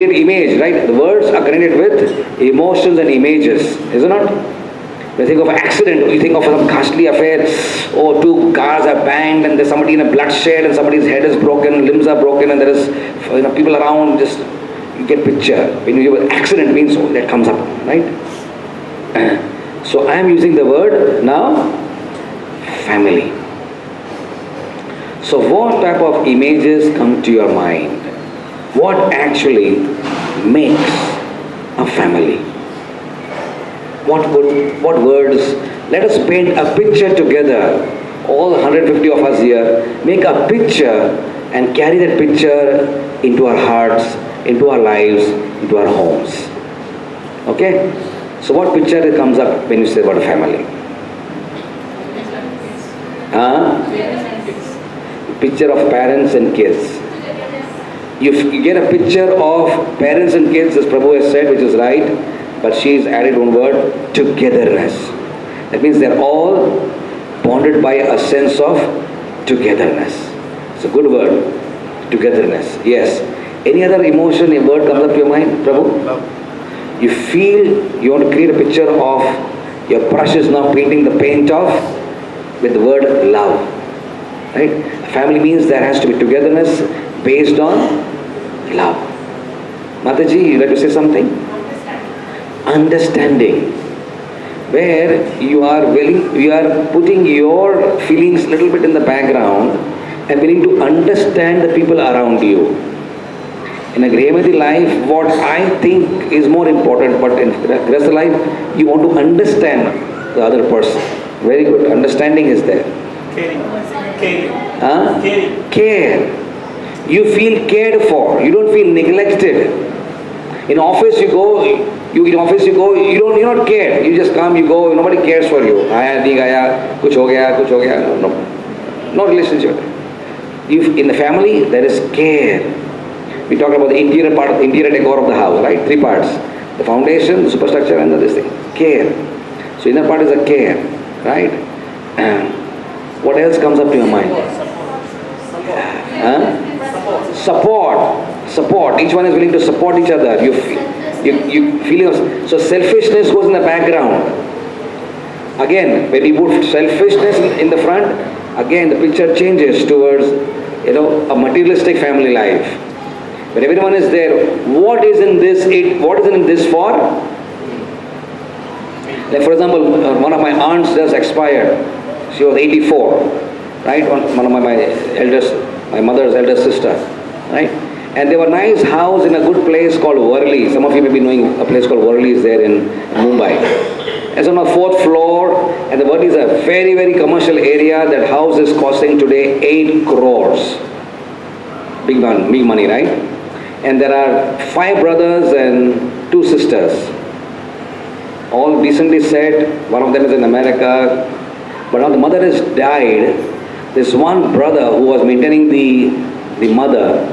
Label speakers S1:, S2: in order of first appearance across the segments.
S1: image, right? The words are connected with emotions and images, is it not? When you think of an accident, you think of some ghastly affair, oh, two cars are banged and there's somebody in a bloodshed and somebody's head is broken, limbs are broken and there is people around, just you get picture. When you hear accident means oh, that comes up, right? So I am using the word now, family. So what type of images come to your mind? What actually makes a family? What words? Let us paint a picture together. All 150 of us here, make a picture and carry that picture into our hearts, into our lives, into our homes. Okay? So what picture comes up when you say about a family? Picture of parents and kids. You get a picture of parents and kids, as Prabhu has said, which is right, but she's added one word, togetherness. That means they're all bonded by a sense of togetherness. It's a good word, togetherness. Yes. Any other emotion, a word comes up to your mind, Prabhu? Love. You feel you want to create a picture of your brush is now painting the paint of with the word love. Right? Family means there has to be togetherness based on love. Mataji, you like to say something? Understanding. Where you are putting your feelings a little bit in the background and willing to understand the people around you. In a Grihastha life, what I think is more important, but in Grihastha life, you want to understand the other person. Very good. Understanding is there. Care. You feel cared for. You don't feel neglected. In office you go, you're not cared. You just come, you go, nobody cares for you. Aaya, di gaya, kuch ho gaya. No relationship. In the family, there is care. We talked about the interior decor of the house, right? 3 parts. The foundation, the superstructure, and this thing. Care. So inner part is a care, right? What else comes up to your mind? Support. Each one is willing to support each other. You feel so selfishness goes in the background. Again, when you put selfishness in the front, again the picture changes towards a materialistic family life. When everyone is there, what is in this for? Like for example, one of my aunts just expired. She was 84, right? One of my mother's eldest sister, right? And there were nice house in a good place called Worli. Some of you may be knowing a place called Worli is there in Mumbai. It's on the 4th floor, and the Worli is a very, very commercial area. That house is costing today 8 crores. Big money, right? And there are 5 brothers and 2 sisters. All decently set. One of them is in America. But now the mother has died. This one brother who was maintaining the mother,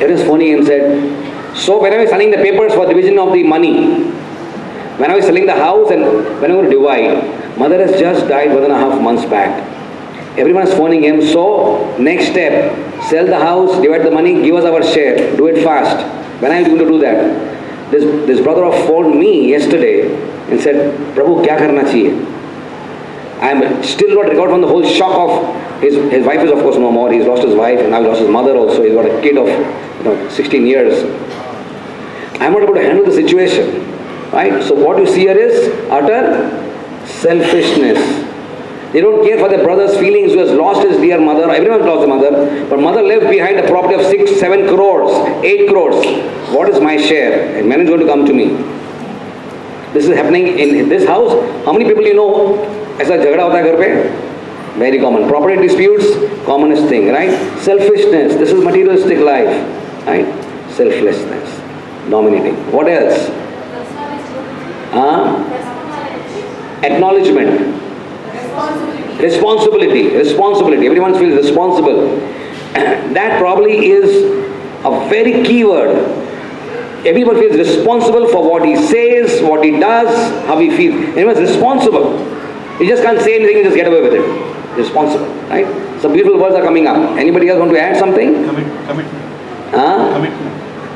S1: it is funny and said, so when I was selling the papers for division of the money, when I was selling the house and when I was to divide, mother has just died 1.5 months back. Everyone is phoning him, so next step, sell the house, divide the money, give us our share, do it fast. When are you going to do that? This brother phoned me yesterday and said, Prabhu, kya karna chahiye? I am still not recovered from the whole shock of his wife is of course no more. He's lost his wife and now he lost his mother also. He's got a kid of 16 years. I'm not able to handle the situation. Right? So what you see here is utter selfishness. They don't care for their brother's feelings who has lost his dear mother. Everyone lost their mother. But mother left behind a property of 6, 7 crores, 8 crores. What is my share? And man is going to come to me. This is happening in this house. How many people you know? ऐसा झगड़ा होता है घर पे? Very common. Property disputes, commonest thing, right? Selfishness. This is materialistic life, right? Selflessness, dominating. What else? Acknowledgement. Responsibility. Everyone feels responsible. That probably is a very key word. Everyone feels responsible for what he says, what he does, how he feels. Everyone's responsible. You just can't say anything and just get away with it. Responsible, right? Some beautiful words are coming up. Anybody else want to add something?
S2: Commitment.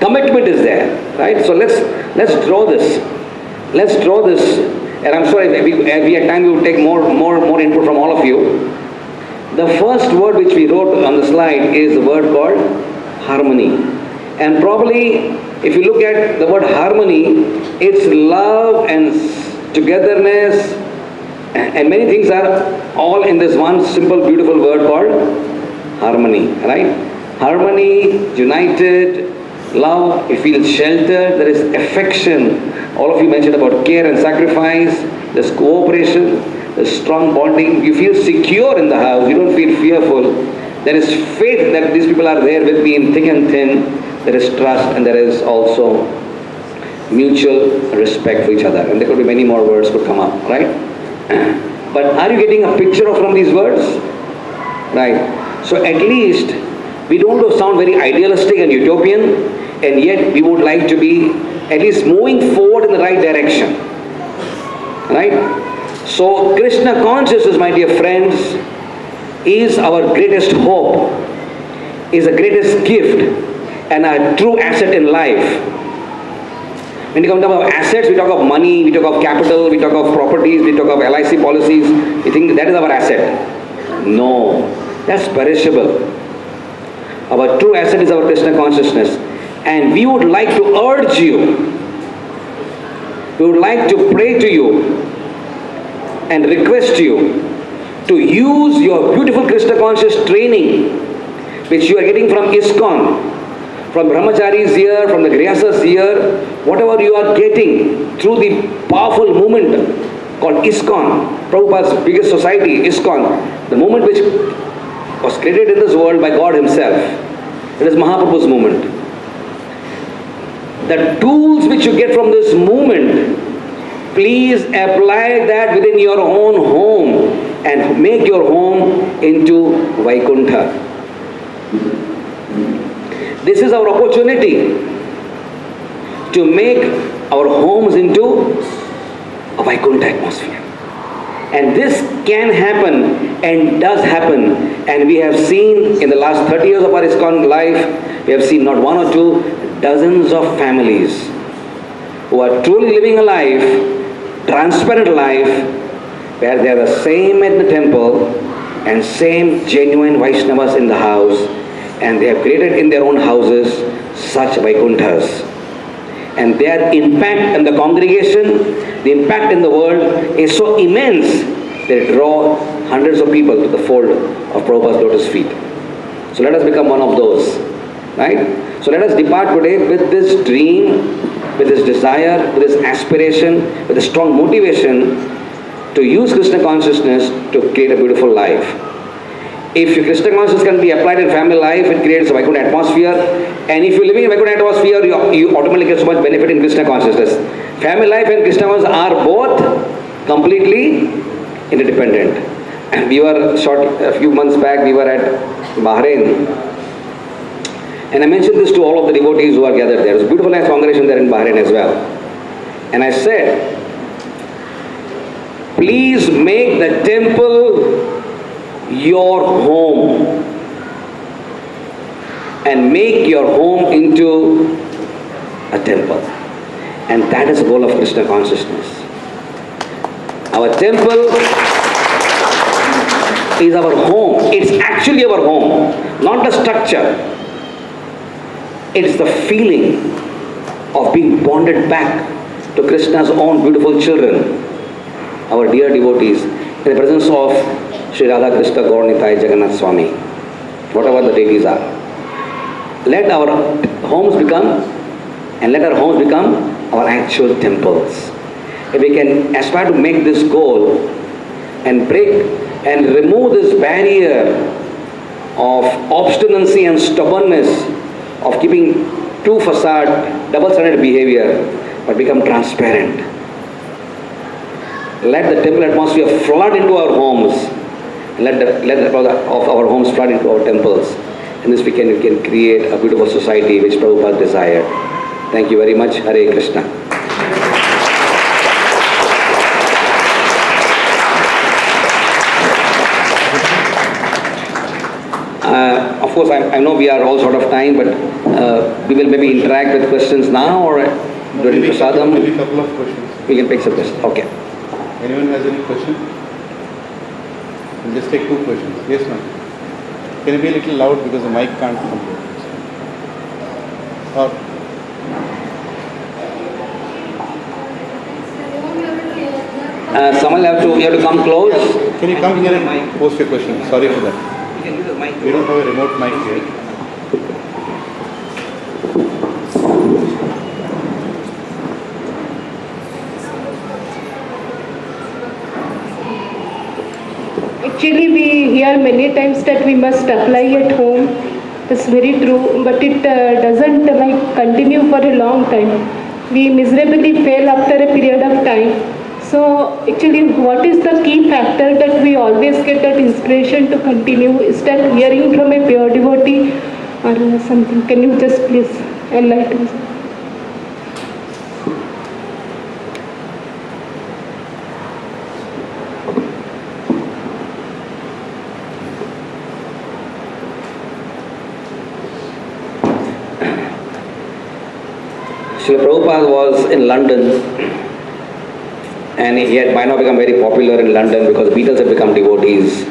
S1: Commitment is there, right? So let's draw this. Let's draw this. And I'm sorry, we had time, we will take more input from all of you. The first word which we wrote on the slide is the word called harmony. And probably, if you look at the word harmony, it's love and togetherness, and many things are all in this one simple, beautiful word called harmony, right? Harmony, united, love, you feel sheltered, there is affection. All of you mentioned about care and sacrifice, there's cooperation, there's strong bonding. You feel secure in the house, you don't feel fearful. There is faith that these people are there with me in thick and thin. There is trust, and there is also mutual respect for each other. And there could be many more words could come up, right? But are you getting a picture from these words? Right. So at least we don't want to sound very idealistic and utopian, and yet we would like to be at least moving forward in the right direction. Right? So Krishna consciousness, my dear friends, is our greatest hope, is the greatest gift, and a true asset in life. When you come to talk of assets, we talk of money, we talk of capital, we talk of properties, we talk of LIC policies. We think that is our asset. No, that's perishable. Our true asset is our Krishna consciousness. And we would like to urge you, we would like to pray to you and request you to use your beautiful Krishna conscious training which you are getting from ISKCON, from Brahmacharis here, from the Grihasthas here, whatever you are getting through the powerful movement called ISKCON, Prabhupada's biggest society, ISKCON, the movement which was created in this world by God Himself. It is Mahaprabhu's movement. The tools which you get from this movement, please apply that within your own home and make your home into Vaikuntha. This is our opportunity to make our homes into a Vaikuntha atmosphere. And this can happen and does happen. And we have seen in the last 30 years of our ISKCON life, we have seen not one or two, dozens of families who are truly living a life, transparent life, where they are the same at the temple and same genuine Vaishnavas in the house, and they have created in their own houses such Vaikunthas. And their impact on the congregation, the impact in the world is so immense that it draws hundreds of people to the fold of Prabhupada's lotus feet. So let us become one of those, right? So let us depart today with this dream, with this desire, with this aspiration, with a strong motivation to use Krishna consciousness to create a beautiful life. If Krishna consciousness can be applied in family life, it creates a Vaikuntha atmosphere. And if you're living in Vaikuntha atmosphere, you automatically get so much benefit in Krishna consciousness. Family life and Krishna consciousness are both completely interdependent. And we were a few months back, we were at Bahrain. And I mentioned this to all of the devotees who are gathered there. There's a beautiful nice congregation there in Bahrain as well. And I said, please make the temple your home and make your home into a temple. And that is the goal of Krishna consciousness. Our temple is our home. It's actually our home, not the structure. It's the feeling of being bonded back to Krishna's own beautiful children, our dear devotees, in the presence of Sri Radha Krishna Gaur Nitai Jagannath Swami, whatever the deities are. Let our homes become our actual temples. If we can aspire to make this goal and break and remove this barrier of obstinacy and stubbornness of keeping two facade, double-standard behavior, but become transparent. Let the temple atmosphere flood into our homes. Let the of our homes flood into our temples. And this we can create a beautiful society which Prabhupada desired. Thank you very much. Hare Krishna. course, I know we are all short of time, but we will maybe interact with questions now or during prasadam.
S2: Maybe a couple of questions.
S1: We can pick some questions. Okay.
S2: Anyone has any question? We'll just take 2 questions. Yes, ma'am. Can you be a little loud because the mic can't come here? Or
S1: Someone you have to come close.
S2: can you come here and post your question? Sorry for that.
S1: You can use the mic.
S2: We don't have a remote mic here.
S3: Actually, we hear many times that we must apply at home. That's very true, but it doesn't continue for a long time. We miserably fail after a period of time. So actually, what is the key factor that we always get that inspiration to continue? Is that hearing from a pure devotee or something? Can you just please enlighten us?
S1: Srila Prabhupada was in London, and he had by now become very popular in London because Beatles had become devotees.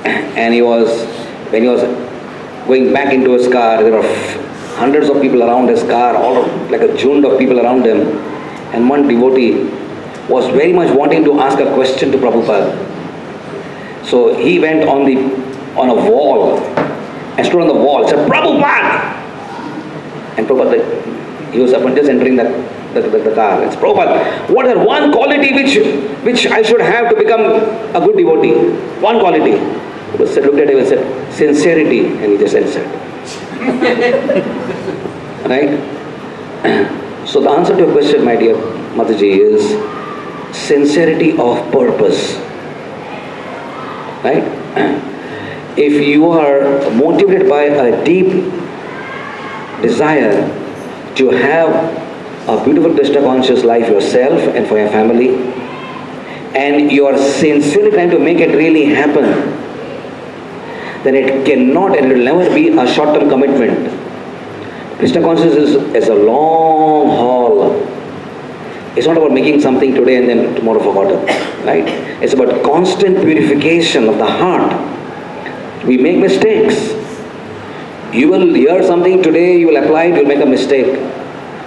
S1: And when he was going back into his car, there were hundreds of people around his car, all like a jund of people around him. And one devotee was very much wanting to ask a question to Prabhupada. So he went on a wall and stood on the wall and said, "Prabhupada!" And Prabhupada, he was just entering the car. It's Prabhupada, what is one quality which I should have to become a good devotee? One quality. He looked at him and said, "Sincerity," and he just answered. Right? So the answer to your question, my dear Mataji, is sincerity of purpose. Right? If you are motivated by a deep desire to have a beautiful Krishna conscious life yourself and for your family, and you are sincerely trying to make it really happen, then it cannot and it will never be a short-term commitment. Krishna consciousness is a long haul. It's not about making something today and then tomorrow forgotten, right? It's about constant purification of the heart. We make mistakes. You will hear something today, you will apply it, you will make a mistake.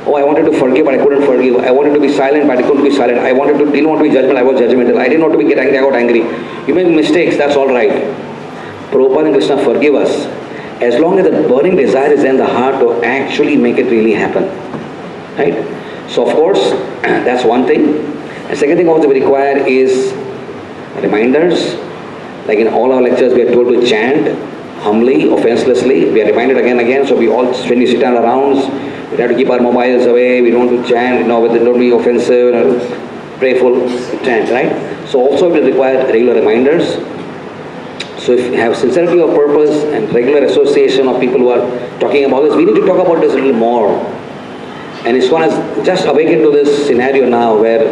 S1: Oh, I wanted to forgive, but I couldn't forgive. I wanted to be silent, but I couldn't be silent. I didn't want to be judgmental, I was judgmental. I didn't want to get angry, I got angry. You make mistakes, that's all right. Prabhupada and Krishna forgive us. As long as the burning desire is in the heart to actually make it really happen. Right? So of course, that's one thing. And second thing also we require is reminders. Like in all our lectures, we are told to chant humbly, offenselessly. We are reminded again and again. So we all, when we sit on our rounds, we have to keep our mobiles away. We don't want to chant, don't be offensive, prayerful, chant, right? So also we require regular reminders. So if you have sincerity of purpose and regular association of people who are talking about this, we need to talk about this a little more. And ISKCON has just awakened to this scenario now where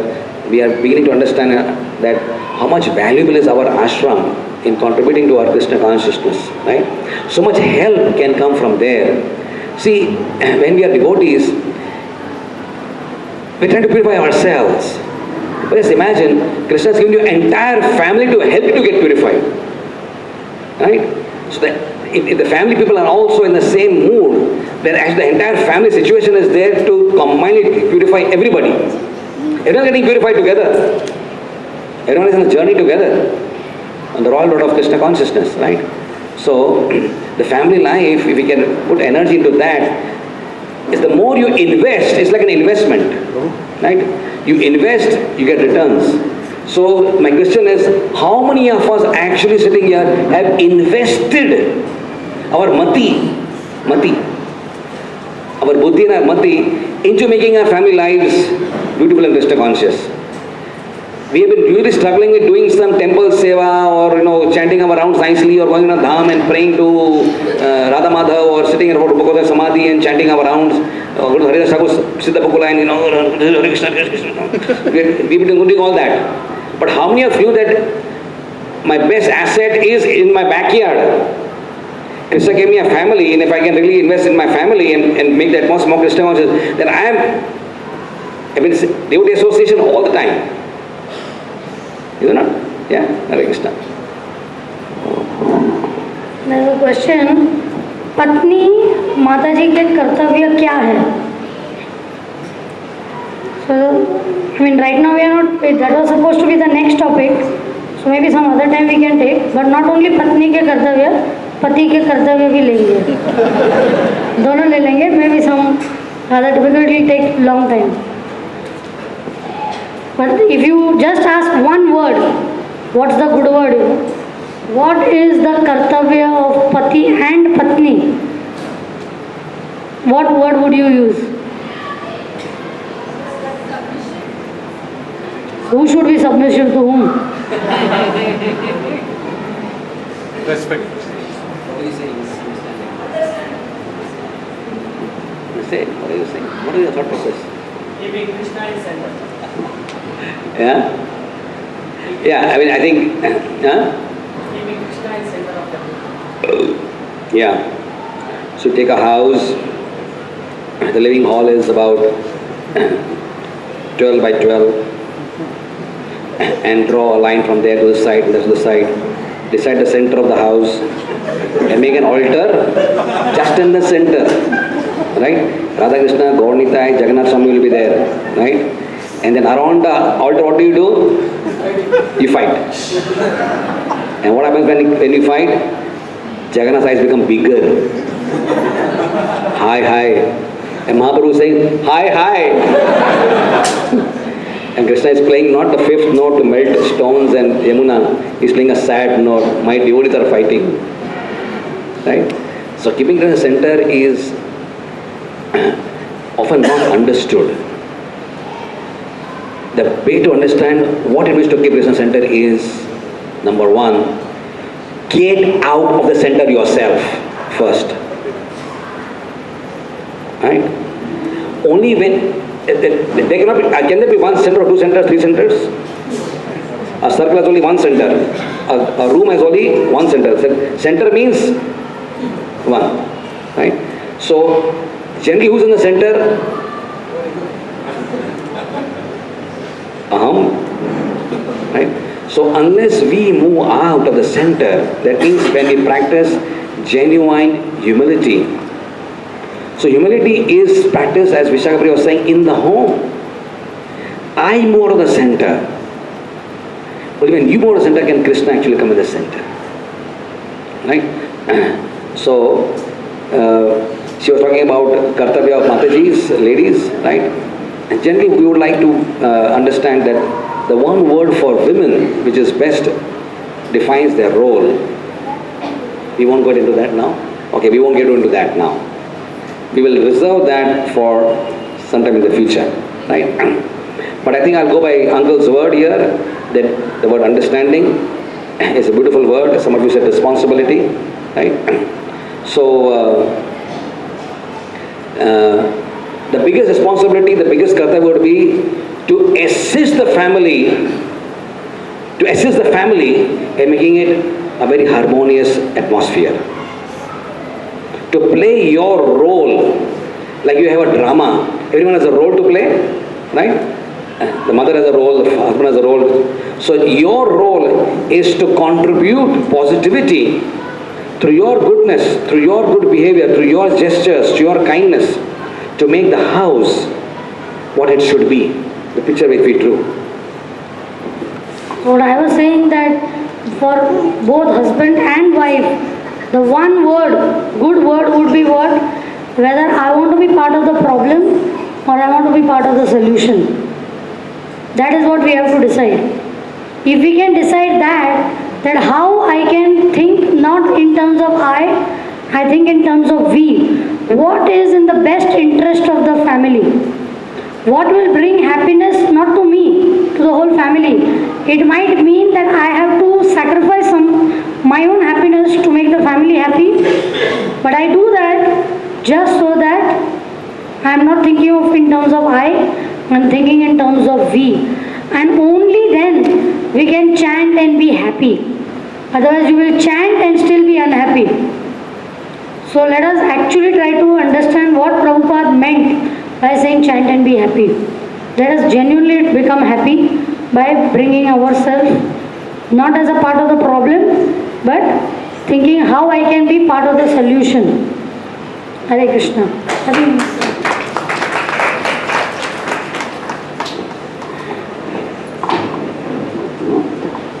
S1: we are beginning to understand that how much valuable is our ashram in contributing to our Krishna consciousness, right? So much help can come from there. See, when we are devotees, we try to purify ourselves. But just imagine, Krishna has given you an entire family to help you to get purified. Right? So that if the family people are also in the same mood, then actually the entire family situation is there to combinedly purify everybody. Everyone is getting purified together. Everyone is on a journey together on the royal road of Krishna consciousness, right? So the family life, if we can put energy into that, is the more you invest, it's like an investment, right? You invest, you get returns. So my question is, how many of us actually sitting here have invested our mati, our buddhi and our mati into making our family lives beautiful and Krishna conscious? We have been really struggling with doing some temple seva or chanting our rounds nicely or going on a dham and praying to Radha Madhav or sitting in Rupakosa Samadhi and chanting our rounds. Go to Haridas Thakur Siddha Bukula and Hare Krishna, Hare Krishna. We've been doing all that. But how many of you that my best asset is in my backyard? Krishna gave me a family, and if I can really invest in my family and make the atmosphere more Krishna conscious, then I mean, devotee association all the time. Is it not? Yeah, Hare Krishna.
S4: There's a question. पत्नी माताजी के कर्तव्य क्या है? So, I mean, right now we are not. That was supposed to be the next topic. So maybe some other time we can take. But not only पत्नी के कर्तव्य, पति के कर्तव्य भी लेंगे. दोनों ले लेंगे. Maybe some other because it will take long time. But if you just ask one word, what's the good word? You know? What is the kartavya of pati and patni? What word would you use? Who should be submissive to whom?
S2: Respect.
S1: What are you saying? What are you saying? What is your thought process?
S5: Keeping Krishna in center.
S1: Yeah? Yeah, I mean, I think,
S5: Keeping Krishna in center of the room.
S1: yeah. So take a house, the living hall is about 12 by 12, and draw a line from there to the side, to the side. Decide the center of the house, and make an altar just in the center, right? Radha Krishna, Gaur Nitai, Jagannath Swami will be there, right? And then around the altar, what do? You fight. And what happens when you fight? Jagannath's eyes become bigger. Hi. And Mahaprabhu is saying, hi. And Krishna is playing not the fifth note to melt stones and Yamuna. He's playing a sad note. My devotees are fighting. Right? So keeping Krishna center is often not understood. The way to understand what it means to keep Krishna center is, number one, get out of the center yourself first. Right? Only when there cannot be, can there be one center or two centers, three centers? A circle has only one center. A room has only one center. Center means one. Right? So generally who's in the center? Aham. Right? So unless we move out of the center, that means when we practice genuine humility. So humility is practiced, as Vishaka Priya was saying, in the home. I move out of the center. But when you move out of the center, can Krishna actually come in the center? Right? So she was talking about kartavya of Mataji's, ladies, right? And generally we would like to understand that the one word for women which is best defines their role. We won't get into that now. Okay, we won't get into that now. We will reserve that for sometime in the future, right? But I think I'll go by Uncle's word here, that the word understanding is a beautiful word. Some of you said responsibility, right? So the biggest responsibility, the biggest kartavya would be to assist the family, in making it a very harmonious atmosphere. To play your role, like you have a drama, everyone has a role to play, right? The mother has a role, the husband has a role. So your role is to contribute positivity through your goodness, through your good behavior, through your gestures, through your kindness, to make the house what it should be, the picture which we drew.
S4: What I was saying that for both husband and wife, the one word, good word would be what? Whether I want to be part of the problem or I want to be part of the solution. That is what we have to decide. If we can decide that how I can think not in terms of I think in terms of we. What is in the best interest of the family? What will bring happiness not to me, to the whole family? It might mean that I have to sacrifice my own happiness to make the family happy. But I do that just so that I am not thinking of in terms of I am thinking in terms of we. And only then we can chant and be happy. Otherwise you will chant and still be unhappy. So let us actually try to understand what Prabhupada meant by saying chant and be happy. Let us genuinely become happy by bringing ourselves not as a part of the problem, but thinking how I can be part of the solution. Hare Krishna.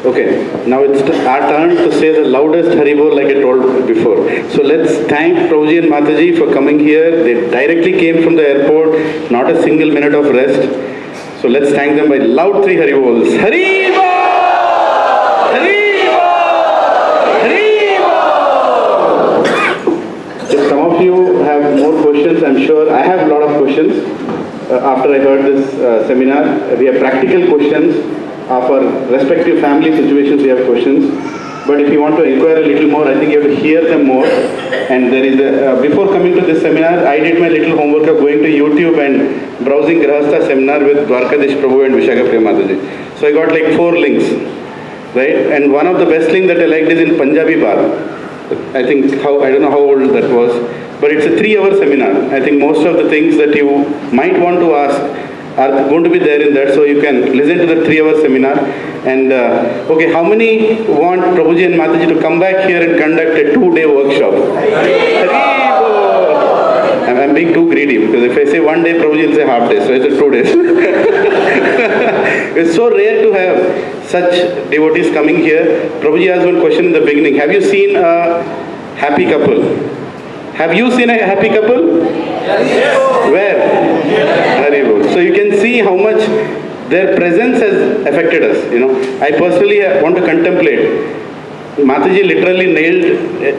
S2: Okay, now it's our turn to say the loudest Haribol like I told before. So let's thank Prabhuji and Mataji for coming here. They directly came from the airport, not a single minute of rest. So let's thank them by loud 3 Haribols. Haribol! If some of you have more questions, I'm sure I have a lot of questions. After I heard this seminar, we have practical questions. Of our respective family situations, we have questions. But if you want to inquire a little more, I think you have to hear them more. And there is before coming to this seminar, I did my little homework of going to YouTube and browsing Grihastha seminar with Dwarkadish Prabhu and Vishaka Priya Mataji. So I got like 4 links, right? And one of the best links that I liked is in Punjabi Bar. I think I don't know how old that was, but it's a 3-hour seminar. I think most of the things that you might want to ask are going to be there in that, so you can listen to the 3-hour seminar. And okay, how many want Prabhuji and Mataji to come back here and conduct a 2-day workshop? I'm being too greedy, because if I say 1 day, Prabhuji will say half day, so it's a 2 days. It's so rare to have such devotees coming here. Prabhuji asked one question in the beginning. Have you seen a happy couple? Have you seen a happy couple? Yes. Where? So you can see how much their presence has affected us. I personally want to contemplate. Mataji literally nailed,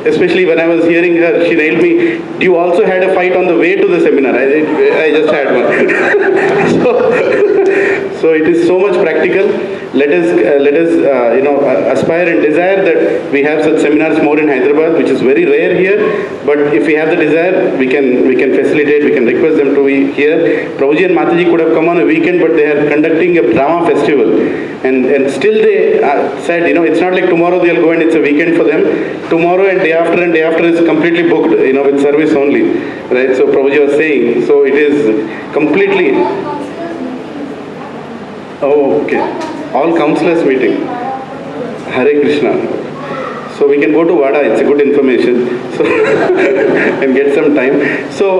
S2: especially when I was hearing her, she nailed me. You also had a fight on the way to the seminar. I just had one. So it is so much practical. Let us aspire and desire that we have such seminars more in Hyderabad, which is very rare here. But if we have the desire, we can facilitate. We can request them to be here. Prabhuji and Mataji could have come on a weekend, but they are conducting a drama festival, and still they said, it's not like tomorrow they'll go and it's a weekend for them. Tomorrow and day after is completely booked, with service only, right? So Prabhuji was saying, so it is completely. Oh, okay. All counselors meeting. Hare Krishna. So we can go to Vada, it's a good information. So and get some time. So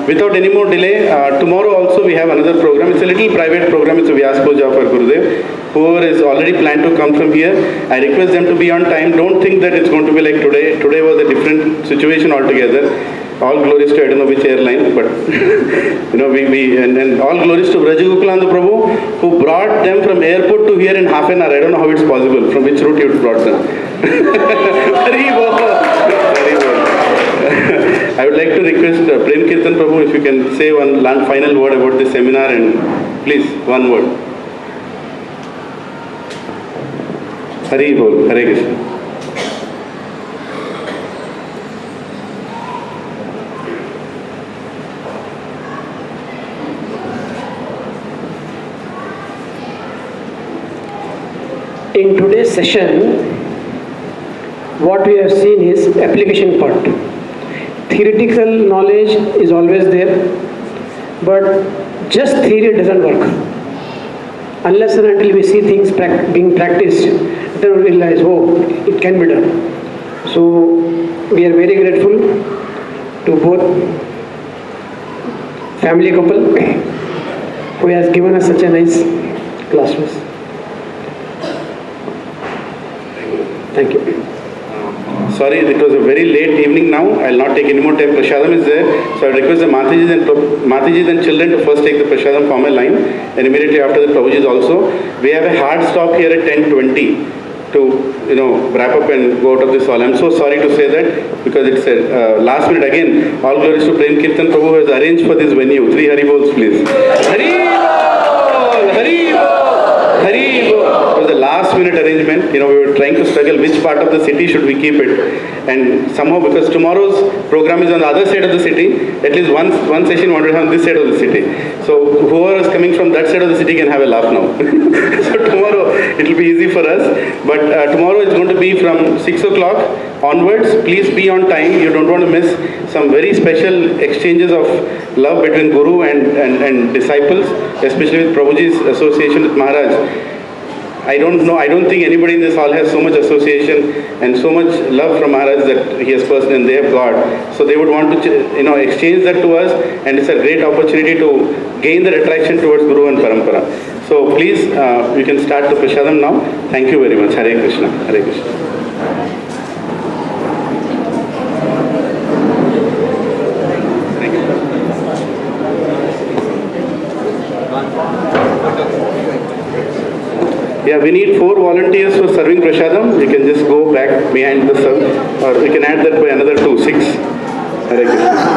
S2: without any more delay, tomorrow also we have another program. It's a little private program. It's a Vyas Puja for Gurudev. Whoever is already planned to come from here, I request them to be on time. Don't think that it's going to be like today. Today was a different situation altogether. All glories to I don't know which airline, but and all glories to Brajagokulananda Prabhu, who brought them from airport to here in half an hour. I don't know how it's possible. From which route you brought them? I would like to request Prem Kirtan Prabhu, if you can say one final word about this seminar, and please, one word. Hari Bol, Hare Krishna.
S6: In today's session, what we have seen is application part. Theoretical knowledge is always there, but just theory doesn't work. Unless and until we see things being practiced, then we realize, oh, it can be done. So we are very grateful to both family couple who has given us such a nice classroom. Thank you.
S2: Sorry, it was a very late evening now. I'll not take any more time. Prashadam is there. So I request the Matajis and children to first take the Prashadam formal line. And immediately after the Prabhuji also. We have a hard stop here at 10:20 to wrap up and go out of this hall. I'm so sorry to say that, because it's a last minute again. All glories to Prem Kirtan Prabhu, who has arranged for this venue. 3 Haribols, please. Haribol! Haribol! Haribol! It was a last minute arrangement. We were trying to struggle which part of the city should we keep it. And somehow, because tomorrow's program is on the other side of the city, at least one session wanted to have on this side of the city. So whoever is coming from that side of the city can have a laugh now. So tomorrow it will be easy for us. But tomorrow it's going to be from 6 o'clock onwards. Please be on time. You don't want to miss some very special exchanges of love between Guru and disciples, especially with Prabhuji's association with Maharaj. I don't think anybody in this hall has so much association and so much love from Maharaj that he has personal and they have God. So they would want to, exchange that to us, and it's a great opportunity to gain that attraction towards Guru and Parampara. So please, you can start the Prashadam now. Thank you very much. Hare Krishna. Hare Krishna. Yeah, we need 4 volunteers for serving Prashadam. You can just go back behind the serve, or we can add that by another 2, 6. Hare Krishna.